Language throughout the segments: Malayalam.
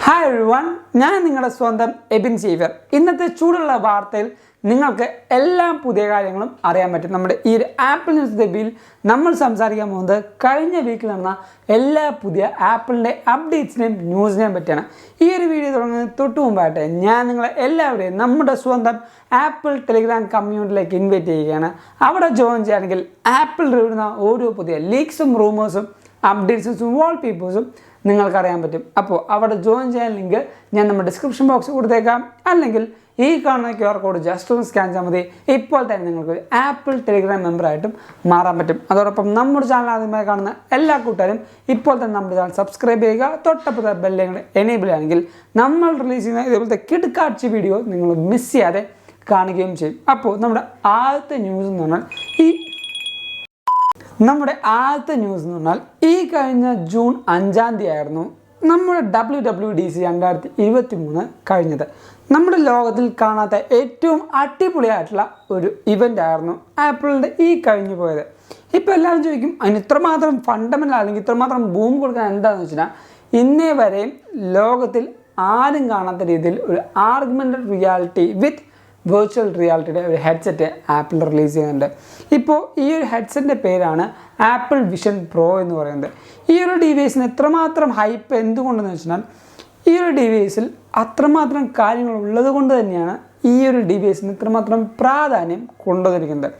Hi everyone, ഞാൻ നിങ്ങളുടെ സ്വന്തം Abin Xavier. ഇന്നത്തെ ചൂടുള്ള വാർത്തയിൽ നിങ്ങൾക്ക് എല്ലാ പുതിയ കാര്യങ്ങളും അറിയാൻ പറ്റും. നമ്മുടെ ഈ ആപ്പിൾ ന്യൂസ് ഡെബിയിൽ നമ്മൾ സംസാരിക്കാൻ പോകുന്നത് കഴിഞ്ഞ വീക്കിൽ നടന്ന എല്ലാ പുതിയ ആപ്പിളിൻ്റെ അപ്ഡേറ്റ്സിനെയും ന്യൂസിനെയും പറ്റിയാണ്. ഈ ഒരു വീഡിയോ തുടങ്ങുന്നതിന് തൊട്ട് മുമ്പായിട്ട് ഞാൻ നിങ്ങളെ എല്ലാവരെയും നമ്മുടെ സ്വന്തം ആപ്പിൾ ടെലിഗ്രാം കമ്മ്യൂണിറ്റിയിലേക്ക് ഇൻവൈറ്റ് ചെയ്യുകയാണ്. അവിടെ ജോയിൻ ചെയ്യുകയാണെങ്കിൽ ആപ്പിൾ റിവ്യൂന്ന ഓരോ പുതിയ ലീക്സും റൂമേഴ്സും അപ്ഡേറ്റ്സും വാൾപേപ്പേഴ്സും നിങ്ങൾക്കറിയാൻ പറ്റും. അപ്പോൾ അവിടെ ജോയിൻ ചെയ്യാൻ ലിങ്ക് ഞാൻ നമ്മുടെ ഡിസ്ക്രിപ്ഷൻ ബോക്സ് കൊടുത്തേക്കാം, അല്ലെങ്കിൽ ഈ കാണുന്ന QR കോഡ് ജസ്റ്റ് ഒന്ന് സ്കാൻ ചെയ്താൽ മതി. ഇപ്പോൾ തന്നെ നിങ്ങൾക്ക് ആപ്പിൾ ടെലിഗ്രാം മെമ്പറായിട്ടും മാറാൻ പറ്റും. അതോടൊപ്പം നമ്മുടെ ചാനൽ ആദ്യമായി കാണുന്ന എല്ലാ കൂട്ടുകാരും ഇപ്പോൾ തന്നെ നമ്മുടെ ചാനൽ സബ്സ്ക്രൈബ് ചെയ്യുക. തൊട്ടപ്പുറത്തെ ബെല്ലിങ്ങൾ എനേബിൾ ആണെങ്കിൽ നമ്മൾ റിലീസ് ചെയ്യുന്ന ഇതേപോലത്തെ കിടുക്കാഴ്ച വീഡിയോ നിങ്ങൾ മിസ് ചെയ്യാതെ കാണുകയും ചെയ്യും. അപ്പോൾ നമ്മുടെ ആദ്യത്തെ ന്യൂസ് എന്ന് പറഞ്ഞാൽ ഈ കഴിഞ്ഞ ജൂൺ 5 ആയിരുന്നു നമ്മുടെ WWDC 2023 കഴിഞ്ഞത്. നമ്മുടെ ലോകത്തിൽ കാണാത്ത ഏറ്റവും അടിപൊളിയായിട്ടുള്ള ഒരു ഇവൻ്റ് ആയിരുന്നു ആപ്പിളിൻ്റെ ഈ കഴിഞ്ഞു പോയത്. ഇപ്പോൾ എല്ലാവരും ചോദിക്കും അതിന് ഇത്രമാത്രം ഫണ്ടമെൻ്റൽ അല്ലെങ്കിൽ ഇത്രമാത്രം ബൂം കൊടുക്കാൻ എന്താണെന്ന് വെച്ചാൽ, ഇന്നേ വരെയും ലോകത്തിൽ ആരും കാണാത്ത രീതിയിൽ ഒരു ആർഗ്യുമെൻ്റഡ് റിയാലിറ്റി വിത്ത് വെർച്വൽ റിയാലിറ്റിയുടെ ഒരു ഹെഡ്സെറ്റ് ആപ്പിൾ റിലീസ് ചെയ്യുന്നുണ്ട്. ഇപ്പോൾ ഈ ഒരു ഹെഡ്സെറ്റിൻ്റെ പേരാണ് ആപ്പിൾ വിഷൻ പ്രോ എന്ന് പറയുന്നത്. ഈ ഒരു ഡിവൈസിന് എത്രമാത്രം ഹൈപ്പ് എന്തുകൊണ്ടെന്ന് വെച്ചാൽ, ഈ ഒരു ഡിവൈസിൽ അത്രമാത്രം കാര്യങ്ങൾ ഉള്ളത് കൊണ്ട് തന്നെയാണ് ഈ ഒരു ഡിവൈസിന് ഇത്രമാത്രം പ്രാധാന്യം കൊണ്ടുവന്നിരിക്കുന്നത്.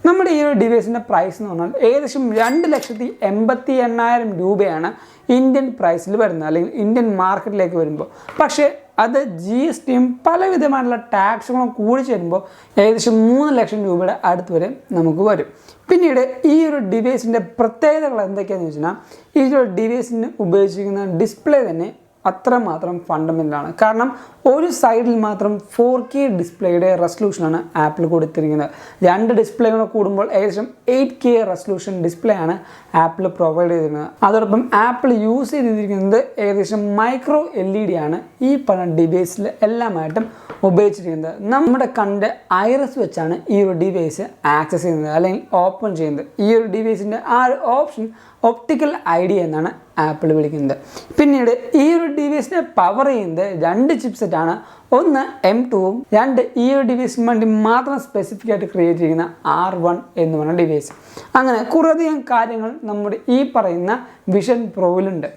നമ്മുടെ ഈ ഒരു ഡിവൈസിൻ്റെ പ്രൈസ് എന്ന് പറഞ്ഞാൽ ഏകദേശം 2,80,000 രൂപയാണ് ഇന്ത്യൻ പ്രൈസിൽ വരുന്നത്, അല്ലെങ്കിൽ ഇന്ത്യൻ മാർക്കറ്റിലേക്ക് വരുമ്പോൾ. പക്ഷേ അത് GSTയും പലവിധമായിട്ടുള്ള ടാക്സുകളും കൂടി ചേരുമ്പോൾ ഏകദേശം 3 ലക്ഷം രൂപയുടെ അടുത്ത് വരെ നമുക്ക് വരും. പിന്നീട് ഈ ഒരു ഡിവൈസിൻ്റെ പ്രത്യേകതകൾ എന്തൊക്കെയാണെന്ന് വെച്ചാൽ, ഈ ഒരു ഡിവൈസിന് ഉപയോഗിച്ചിരിക്കുന്ന ഡിസ്പ്ലേ തന്നെ അത്രമാത്രം ഫണ്ടമെൻ്റലാണ്. കാരണം ഒരു സൈഡിൽ മാത്രം 4K ഡിസ്പ്ലേയുടെ റെസൊല്യൂഷനാണ് ആപ്പിൾ കൊടുത്തിരിക്കുന്നത്. 2 ഡിസ്പ്ലേകൾ കൂടുമ്പോൾ ഏകദേശം 8K റെസൊല്യൂഷൻ ഡിസ്പ്ലേ ആണ് ആപ്പിൾ പ്രൊവൈഡ് ചെയ്തിരുന്നത്. അതോടൊപ്പം ആപ്പിൾ യൂസ് ചെയ്തിരിക്കുന്നത് ഏകദേശം മൈക്രോ LED ആണ് ഈ പറഞ്ഞ ഡിവൈസിൽ എല്ലാമായിട്ടും ഉപയോഗിച്ചിരിക്കുന്നത്. നമ്മുടെ കണ്ണിൻ്റെ ഐറിസ് വെച്ചാണ് ഈ ഒരു ഡിവൈസ് ആക്സസ് ചെയ്യുന്നത് അല്ലെങ്കിൽ ഓപ്പൺ ചെയ്യുന്നത്. ഈ ഒരു ഡിവൈസിൻ്റെ ആ ഒരു ഓപ്ഷൻ ഒപ്റ്റിക്കൽ ID എന്നാണ് ആപ്പിൾ വിളിക്കുന്നത്. പിന്നീട് ഈ ഒരു ഡിവൈസിനെ പവർ ചെയ്യുന്നത് 2 ചിപ്സെറ്റാണ്. ഒന്ന് M2ഉം 2 ഈ ഒരു ഡിവൈസിന് വേണ്ടി മാത്രം സ്പെസിഫിക് ആയിട്ട് ക്രിയേറ്റ് ചെയ്യുന്ന R1 എന്ന് പറഞ്ഞ ഡിവൈസ്. അങ്ങനെ കുറേയധികം കാര്യങ്ങൾ നമ്മുടെ ഈ പറയുന്ന വിഷൻ പ്രോയിലുണ്ട്.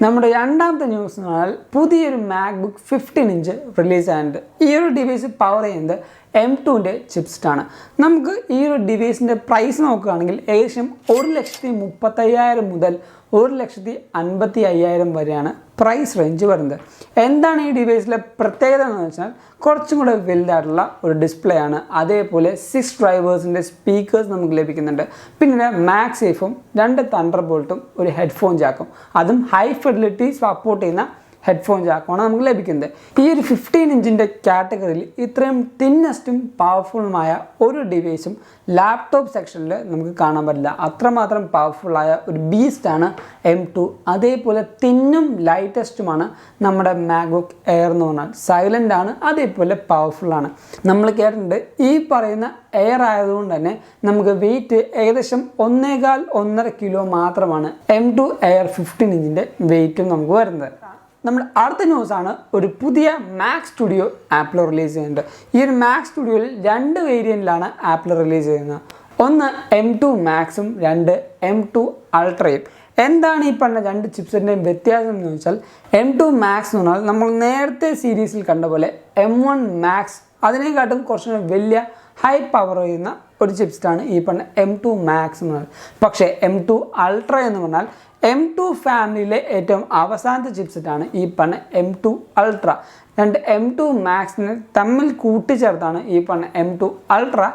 നമ്മുടെ രണ്ടാമത്തെ ന്യൂസ് എന്ന് പറഞ്ഞാൽ പുതിയൊരു MacBook 15 ഇഞ്ച് റിലീസ് ആയിട്ടുണ്ട്. ഈ ഒരു ഡിവൈസ് പവർ ചെയ്യുന്നത് M2ൻ്റെ ചിപ്സെറ്റാണ്. നമുക്ക് ഈ ഒരു ഡിവൈസിൻ്റെ പ്രൈസ് നോക്കുകയാണെങ്കിൽ ഏകദേശം 1,30,000 മുതൽ 1,55,000 വരെയാണ് പ്രൈസ് റേഞ്ച് വരുന്നത്. എന്താണ് ഈ ഡിവൈസിലെ പ്രത്യേകത എന്ന് വെച്ചാൽ, കുറച്ചും കൂടെ വലുതായിട്ടുള്ള ഒരു ഡിസ്പ്ലേ ആണ്. അതേപോലെ 6 ഡ്രൈവേഴ്സിൻ്റെ സ്പീക്കേഴ്സ് നമുക്ക് ലഭിക്കുന്നുണ്ട്. പിന്നീട് മാക്സേഫും 2 തണ്ടർബോൾട്ടും ഒരു ഹെഡ്ഫോൺ ജാക്കും, അതും ഹൈ ഫിഡലിറ്റി സപ്പോർട്ട് ചെയ്യുന്ന ഹെഡ്ഫോൺ ജാക്കുമാണ് നമുക്ക് ലഭിക്കുന്നത്. ഈ ഒരു 15 ഇഞ്ചിൻ്റെ കാറ്റഗറിയിൽ ഇത്രയും തിന്നസ്റ്റും പവർഫുള്ളുമായ ഒരു ഡിവൈസും ലാപ്ടോപ്പ് സെക്ഷനിൽ നമുക്ക് കാണാൻ പറ്റില്ല. അത്രമാത്രം പവർഫുള്ളായ ഒരു ബീസ്റ്റാണ് M2. അതേപോലെ തിന്നും ലൈറ്റസ്റ്റുമാണ് നമ്മുടെ MacBook Air എന്ന് പറഞ്ഞാൽ. സൈലൻ്റ് ആണ്, അതേപോലെ പവർഫുള്ളാണ്. നമ്മൾ കേട്ടിട്ടുണ്ട് ഈ പറയുന്ന എയർ ആയതുകൊണ്ട് തന്നെ നമുക്ക് വെയിറ്റ് ഏകദേശം 1.25-1.5 കിലോ മാത്രമാണ് M2 Air 15 ഇഞ്ചിൻ്റെ വെയിറ്റും നമുക്ക് വരുന്നത്. നമ്മുടെ അടുത്ത ന്യൂസാണ് ഒരു പുതിയ മാക് സ്റ്റുഡിയോ ആപ്പിൾ റിലീസ് ചെയ്യുന്നുണ്ട്. ഈ ഒരു മാക് സ്റ്റുഡിയോയിൽ 2 വേരിയൻറ്റിലാണ് ആപ്പിൾ റിലീസ് ചെയ്യുന്നത്. ഒന്ന് M2 Maxും 2 M2 Ultrയും. എന്താണ് ഈ പറഞ്ഞ 2 ചിപ്സിൻ്റെയും വ്യത്യാസം എന്ന് വെച്ചാൽ, M2 Max എന്ന് പറഞ്ഞാൽ നമ്മൾ നേരത്തെ സീരീസിൽ കണ്ട പോലെ M1 Max അതിനെക്കാട്ടും കുറച്ചുകൂടി വലിയ ഹൈ പവർ ചെയ്യുന്ന ഒരു ചിപ്സെറ്റാണ് ഈ പറഞ്ഞ M2 Max എന്ന് പറഞ്ഞാൽ. പക്ഷേ M2 Ultra എന്ന് പറഞ്ഞാൽ M2 ഫാമിലിയിലെ ഏറ്റവും അവസാനത്തെ ചിപ്സെറ്റാണ് ഈ പറഞ്ഞ M2 Ultra. 2 M2 Maxനെ തമ്മിൽ കൂട്ടിച്ചേർത്താണ് ഈ പറഞ്ഞ M2 Ultra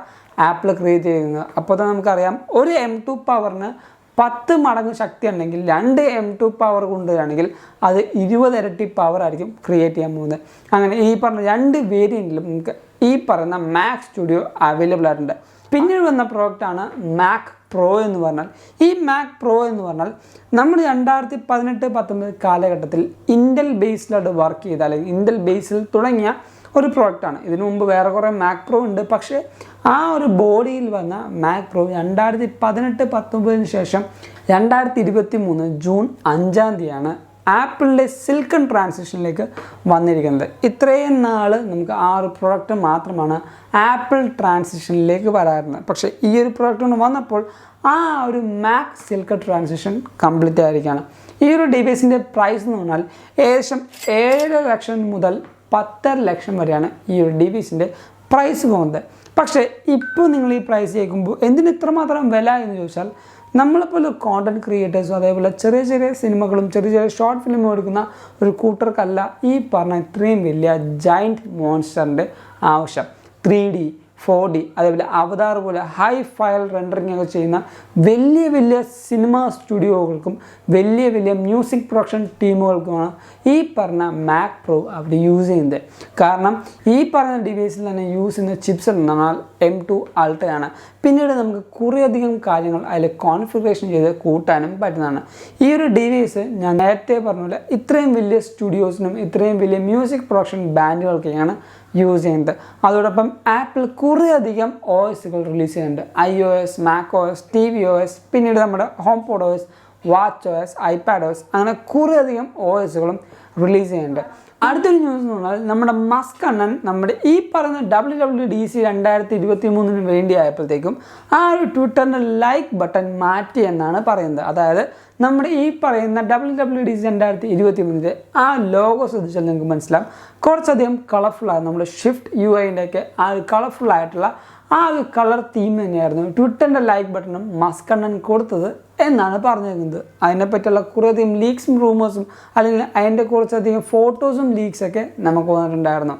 ആപ്പിൾ ക്രിയേറ്റ് ചെയ്യുന്നത്. അപ്പോൾ തന്നെ നമുക്കറിയാം, ഒരു M2 പവറിന് 10 മടങ്ങ് ശക്തി ഉണ്ടെങ്കിൽ 2 M2 പവർ കൊണ്ടുവരികയാണെങ്കിൽ അത് 20 ഇരട്ടി പവർ ആയിരിക്കും ക്രിയേറ്റ് ചെയ്യാൻ പോകുന്നത്. അങ്ങനെ ഈ പറഞ്ഞ 2 വേരിയൻറ്റിലും നമുക്ക് ഈ പറയുന്ന മാക് സ്റ്റുഡിയോ അവൈലബിൾ ആയിട്ടുണ്ട്. പിന്നീട് വന്ന പ്രോഡക്റ്റാണ് മാക് പ്രോ എന്ന് പറഞ്ഞാൽ. ഈ മാക് പ്രോ എന്ന് പറഞ്ഞാൽ നമ്മൾ 2018-19 കാലഘട്ടത്തിൽ ഇൻ്റൽ ബേസിലോട്ട് വർക്ക് ചെയ്ത അല്ലെങ്കിൽ ഇൻ്റൽ ബേസിൽ തുടങ്ങിയ ഒരു പ്രോഡക്റ്റാണ്. ഇതിനു മുമ്പ് വേറെ കുറേ മാക് പ്രോ ഉണ്ട്. പക്ഷേ ആ ഒരു ബോഡിയിൽ വന്ന മാക് പ്രോ 2018-19 ശേഷം 2023 ജൂൺ 5 ആപ്പിളിൻ്റെ സിൽക്കൺ ട്രാൻസിഷനിലേക്ക് വന്നിരിക്കുന്നത്. ഇത്രയും നാൾ നമുക്ക് ആ ഒരു പ്രൊഡക്റ്റ് മാത്രമാണ് ആപ്പിൾ ട്രാൻസിഷനിലേക്ക് വരാറുള്ളത്. പക്ഷേ ഈ ഒരു പ്രൊഡക്റ്റ് വന്നപ്പോൾ ആ ഒരു മാക് സിൽക്കൺ ട്രാൻസിഷൻ കംപ്ലീറ്റ് ആയിരിക്കുകയാണ്. ഈ ഒരു ഡിവൈസിൻ്റെ പ്രൈസ് എന്ന് പറഞ്ഞാൽ ഏകദേശം 7 ലക്ഷം മുതൽ 10 ലക്ഷം വരെയാണ് ഈ ഒരു ഡിവൈസിൻ്റെ പ്രൈസ് പോകുന്നത്. പക്ഷേ ഇപ്പോൾ നിങ്ങൾ ഈ പ്രൈസ് കേൾക്കുമ്പോൾ എന്തിന് ഇത്രമാത്രം വില എന്ന് ചോദിച്ചാൽ, നമ്മളെപ്പോലെ കോണ്ടൻറ്റ് ക്രിയേറ്റേഴ്സും അതേപോലെ ചെറിയ ചെറിയ സിനിമകളും ചെറിയ ചെറിയ ഷോർട്ട് ഫിലിമും എടുക്കുന്ന ഒരു കൂട്ടർക്കല്ല ഈ പറഞ്ഞ ഇത്രയും വലിയ ജൈൻറ്റ് മോൺസ്റ്ററിൻ്റെ ആവശ്യം. 3D 4D അതേപോലെ അവതാർ പോലെ ഹൈ ഫയൽ റെൻഡറിങ് ഒക്കെ ചെയ്യുന്ന വലിയ വലിയ സിനിമ സ്റ്റുഡിയോകൾക്കും വലിയ വലിയ മ്യൂസിക് പ്രൊഡക്ഷൻ ടീമുകൾക്കുമാണ് ഈ പറഞ്ഞ മാക് പ്രോ അവർ യൂസ് ചെയ്യുന്നത്. കാരണം ഈ പറഞ്ഞ ഡിവൈസിൽ തന്നെ യൂസ് ചെയ്യുന്ന ചിപ്സ് എന്ന് പറഞ്ഞാൽ M2 അൾട്രയാണ്. പിന്നീട് നമുക്ക് കുറേയധികം കാര്യങ്ങൾ അതിൽ കോൺഫിഗറേഷൻ ചെയ്ത് കൂട്ടാനും പറ്റുന്നതാണ്. ഈ ഒരു ഡിവൈസ് ഞാൻ നേരത്തെ പറഞ്ഞ പോലെ ഇത്രയും വലിയ സ്റ്റുഡിയോസിനും ഇത്രയും വലിയ മ്യൂസിക് പ്രൊഡക്ഷൻ ബാൻഡുകൾക്കൊക്കെയാണ് യൂസ് ചെയ്യുന്നത്. അതോടൊപ്പം ആപ്പിൾ കുറേയധികം OSകൾ റിലീസ് ചെയ്യുന്നുണ്ട്. iOS, macOS, tvOS, പിന്നീട് നമ്മുടെ HomePodOS, WatchOS, iPadOS, അങ്ങനെ കുറേയധികം OSകളും റിലീസ് ചെയ്യുന്നുണ്ട്. അടുത്തൊരു ന്യൂസ് എന്ന് പറഞ്ഞാൽ നമ്മുടെ മസ്ക് അണ്ണൻ നമ്മുടെ ഈ പറയുന്ന WWDC 2023 വേണ്ടി ആയപ്പോഴത്തേക്കും ആ ഒരു ട്വിറ്ററിൻ്റെ ലൈക്ക് ബട്ടൺ മാറ്റി എന്നാണ് പറയുന്നത്. അതായത് നമ്മുടെ ഈ പറയുന്ന WWDC 2023 ആ ലോഗോ ശ്രദ്ധിച്ചാൽ നിങ്ങൾക്ക് മനസ്സിലാവും, കുറച്ചധികം കളർഫുള്ളാണ്. നമ്മുടെ ഷിഫ്റ്റ് UIൻ്റെയൊക്കെ ആ ഒരു കളർഫുള്ളായിട്ടുള്ള ആ ഒരു കളർ തീം തന്നെയായിരുന്നു ട്വിറ്ററിൻ്റെ ലൈക്ക് ബട്ടണും മസ്ക് അണ്ണൻ കൊടുത്തത് എന്നാണ് പറഞ്ഞിരുന്നത്. അതിനെപ്പറ്റിയുള്ള കുറേയധികം ലീക്സും റൂമേഴ്സും അല്ലെങ്കിൽ അതിൻ്റെ കുറച്ചധികം ഫോട്ടോസും ലീക്സൊക്കെ നമുക്ക് വന്നിട്ടുണ്ടായിരുന്നു.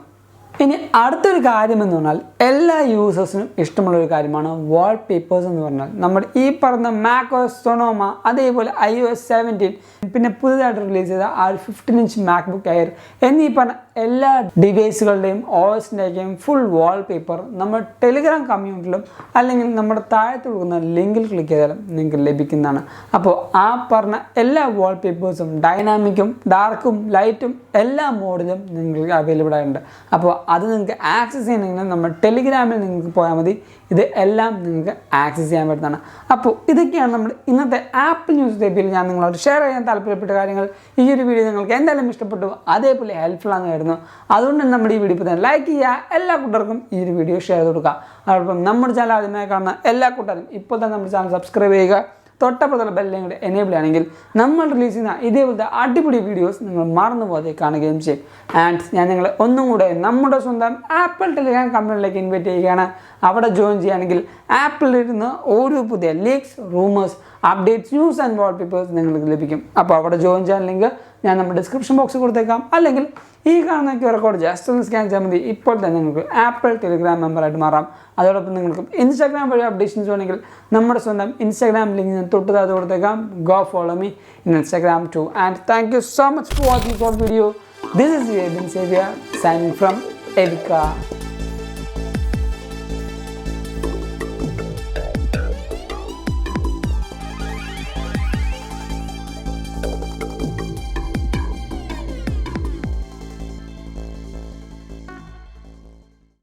ഇനി അടുത്തൊരു കാര്യം എന്ന് പറഞ്ഞാൽ എല്ലാ യൂസേഴ്സിനും ഇഷ്ടമുള്ളൊരു കാര്യമാണ് വാൾ പേപ്പേഴ്സ് എന്ന് പറഞ്ഞാൽ. നമ്മുടെ ഈ പറഞ്ഞ macOS സൊണോമ അതേപോലെ iOS 17 പിന്നെ പുതുതായിട്ട് റിലീസ് ചെയ്ത ആ ഒരു 15-inch MacBook Air എന്നീ പറഞ്ഞ എല്ലാ ഡിവൈസുകളുടെയും OSൻ്റെയൊക്കെയും ഫുൾ വാൾ പേപ്പർ നമ്മുടെ ടെലിഗ്രാം കമ്മ്യൂണിറ്റിയിലും അല്ലെങ്കിൽ നമ്മുടെ താഴത്ത് കൊടുക്കുന്ന ലിങ്കിൽ ക്ലിക്ക് ചെയ്താലും നിങ്ങൾക്ക് ലഭിക്കുന്നതാണ്. അപ്പോൾ ആ പറഞ്ഞ എല്ലാ വാൾ പേപ്പേഴ്സും ഡൈനാമിക്കും ഡാർക്കും ലൈറ്റും എല്ലാ മോഡിലും നിങ്ങൾക്ക് അവൈലബിൾ ആയിട്ടുണ്ട്. അപ്പോൾ അത് നിങ്ങൾക്ക് ആക്സസ് ചെയ്യണമെങ്കിൽ നമ്മുടെ ടെലിഗ്രാമിൽ നിങ്ങൾക്ക് പോയാൽ മതി. ഇത് എല്ലാം നിങ്ങൾക്ക് ആക്സസ് ചെയ്യാൻ പറ്റുന്നതാണ്. അപ്പോൾ ഇതൊക്കെയാണ് നമ്മുടെ ഇന്നത്തെ ആപ്പിൾ ന്യൂസ് ടേപ്പിൽ ഞാൻ നിങ്ങളോട് ഷെയർ ചെയ്യാൻ താല്പര്യപ്പെട്ട കാര്യങ്ങൾ. ഈ ഒരു വീഡിയോ നിങ്ങൾക്ക് എന്തായാലും ഇഷ്ടപ്പെട്ടു, അതേപോലെ ഹെൽപ്ഫുൾ ആണെന്ന് കരുതുന്നു. അതുകൊണ്ട് നമ്മുടെ ഈ വീഡിയോ ഇപ്പോൾ തന്നെ ലൈക്ക് ചെയ്യുക, എല്ലാ കൂട്ടർക്കും ഈ ഒരു വീഡിയോ ഷെയർ ചെയ്ത് കൊടുക്കുക. അതോടൊപ്പം നമ്മുടെ ചാനൽ ആദ്യമായി കാണുന്ന എല്ലാ കൂട്ടരും ഇപ്പോൾ തന്നെ നമ്മുടെ ചാനൽ സബ്സ്ക്രൈബ് ചെയ്യുക. തൊട്ടപ്പുറത്തുള്ള ബെല്ലും കൂടെ എനേബിൾ ആണെങ്കിൽ നമ്മൾ റിലീസ് ചെയ്യുന്ന ഇതേപോലത്തെ അടിപൊളി വീഡിയോസ് നിങ്ങൾ മറന്നു പോകാതെ കാണുകയും ചെയ്യും. ആൻഡ് ഞാൻ നിങ്ങളെ ഒന്നും കൂടെ നമ്മുടെ സ്വന്തം ആപ്പിൾ ടെലിഗ്രാം കമ്പനിയിലേക്ക് ഇൻവൈറ്റ് ചെയ്യുകയാണ്. അവിടെ ജോയിൻ ചെയ്യുകയാണെങ്കിൽ ആപ്പിളിലിരുന്ന് ഓരോ പുതിയ leaks, rumours, updates, news and wall papers നിങ്ങൾക്ക് ലഭിക്കും. അപ്പോൾ അവിടെ ജോയിൻ ചെയ്യാൻ ലിങ്ക് ഞാൻ നമ്മുടെ ഡിസ്ക്രിപ്ഷൻ ബോക്സിൽ കൊടുത്തേക്കാം. അല്ലെങ്കിൽ ഈ കാണുന്ന QR കോഡ് ജസ്റ്റ് ഒന്ന് സ്കാൻ ചെയ്യാൻ മതി. ഇപ്പോൾ തന്നെ നിങ്ങൾക്ക് ആപ്പിൾ ടെലിഗ്രാം മെമ്പറായിട്ട് മാറാം. അതോടൊപ്പം നിങ്ങൾക്ക് ഇൻസ്റ്റാഗ്രാം വഴി അപ്ഡേഷൻസ് വേണമെങ്കിൽ നമ്മുടെ സ്വന്തം ഇൻസ്റ്റാഗ്രാം ലിങ്ക് ഞാൻ തൊട്ട് കൊടുത്തേക്കാം. Go follow me in Instagram too. And thank you so much for watching this video. This is Abin Xavier signing from Evika.